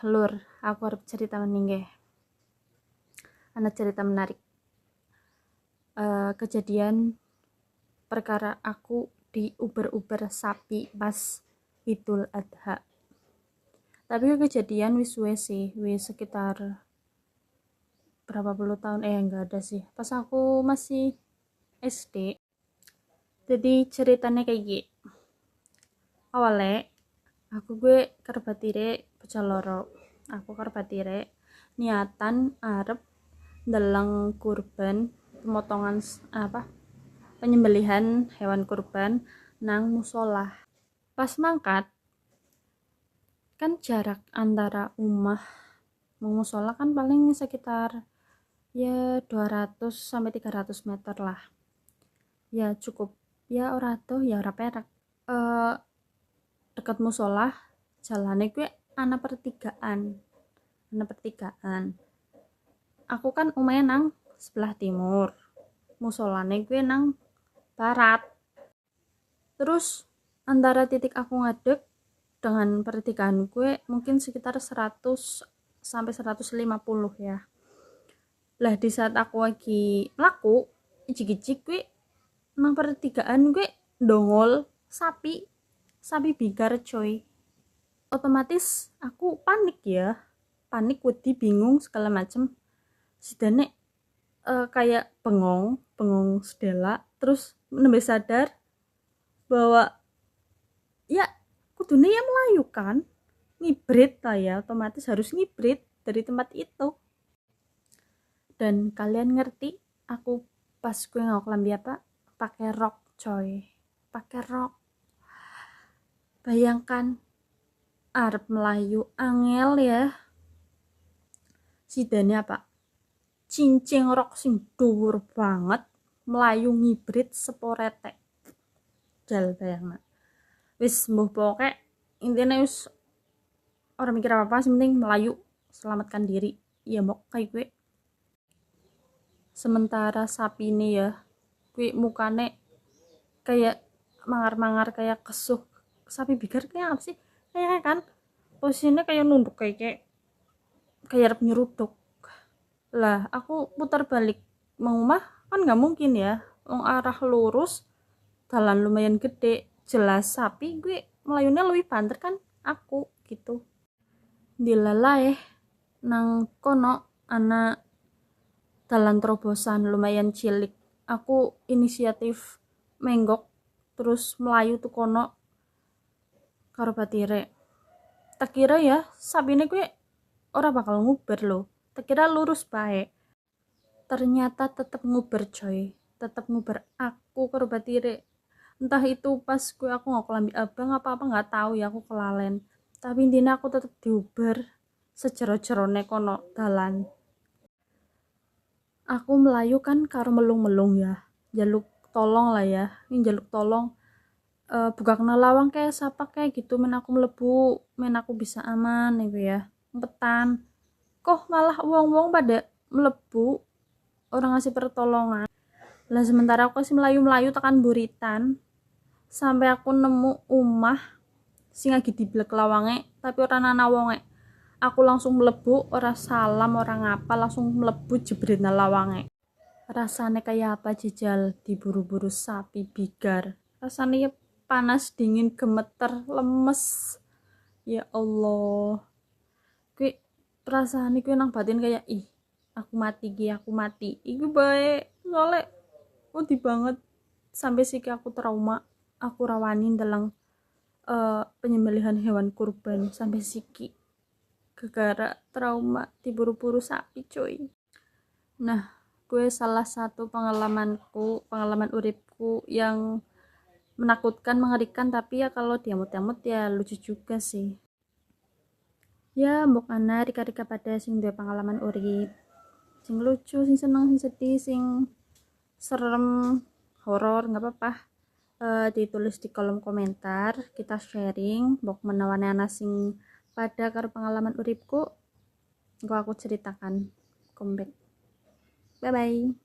Lur, aku harus cerita meninggal. Ada cerita menarik. Kejadian perkara aku di uber sapi pas Idul Adha. Tapi kejadian wis sekitar berapa puluh tahun, enggak ada sih. Pas aku masih SD. Jadi ceritanya kayak gini. Awalnya gue kerbatire pecah loro. Aku kerbatire niatan arep ndeleng kurban pemotongan penyembelihan hewan kurban nang musola. Pas mangkat kan jarak antara umah musola kan paling sekitar ya 200 sampai 300 meter lah. Ya cukup, ya ora perak. Dekat musola jalannya gue ana pertigaan. Aku kan umahnya nang sebelah timur, musolane gue nang barat. Terus antara titik aku ngadeg dengan pertigaan gue mungkin sekitar 100 sampai 150 ya. Lah di saat aku lagi melaku ijik-ijik gue nang pertigaan gue dongol sapi bigar coy. Otomatis aku panik, wedi, bingung segala macem. Sidane kayak bengong sedela, terus nembe sadar bahwa ya kudune ya melayu kan, ngibrit lah ya, otomatis harus ngibrit dari tempat itu. Dan kalian ngerti aku pas gue ngawak lambi apa? Pakai rok coy, pakai rok. Bayangkan arep melayu angel ya, sidane apa? Cincing rok sing dhuwur banget, melayu ngibrit seporete. Jal bayangna. Wis mbuh pokoke intine wis ora mikir apa-apa, sing penting melayu selamatkan diri. Ya mau kayak gue. Sementara sapi ini ya, gue mukane kayak mangar-mangar, kayak kesuh. Sapi bigar kayak apa sih? Kayak kan posisinya kayak nunduk kayak arep nyeruduk. Lah aku putar balik mau mah kan nggak mungkin ya, arah lurus, jalan lumayan gede, jelas sapi, gue melayunya lebih banter kan aku gitu. Dilalai nang kono ana dalan terobosan lumayan cilik. Aku inisiatif menggok terus melayu tuh kono karo batire. Tak kira ya sapine gue ora bakal nguber loh. Tak kira lurus bae. Ternyata tetep nguber coy. Tetep nguber aku karo batire. Entah itu pas aku nggak kelambi abang apa nggak tahu ya, aku kelalen. Tapi intinya aku tetep diuber sejero-jerone kono dalan. Aku melayu kan karo melung-melung ya. Jaluk tolong lah ya. Ini jaluk tolong. Buka kena lawang kayak sapa kayak gitu, men aku melebu, men aku bisa aman gitu ya. Umpetan. Kok malah wong-wong pada melebu, orang ngasih pertolongan. Lah sementara aku masih melayu tekan buritan sampai aku nemu umah sing lagi diblek lawange tapi ora ana wonge. Aku langsung melebu, ora salam ora ngapa, langsung melebu jebret nang lawange. Rasane kayak apa jejal diburu-buru sapi bigar. Rasane ya panas, dingin, gemeter, lemes. Ya Allah. Gue perasaan gue nang batin kayak aku mati. Iku bae soalnya wedi banget sampai sih aku trauma. Aku rawanin dalam penyembelihan hewan kurban sampai siki gara-gara trauma diburu-buru sapi coy. Nah, gue salah satu pengalaman uripku yang menakutkan, mengerikan, tapi ya kalau diamut-amut ya lucu juga sih. Ya mbok ana rika-rika pada sing duwe pengalaman urip sing lucu, sing seneng, sing sedih, sing serem, horor, nggak apa-apa. Ditulis di kolom komentar, kita sharing mbok menawane ana sing pada karo pengalaman uripku, aku ceritakan comeback. Bye bye.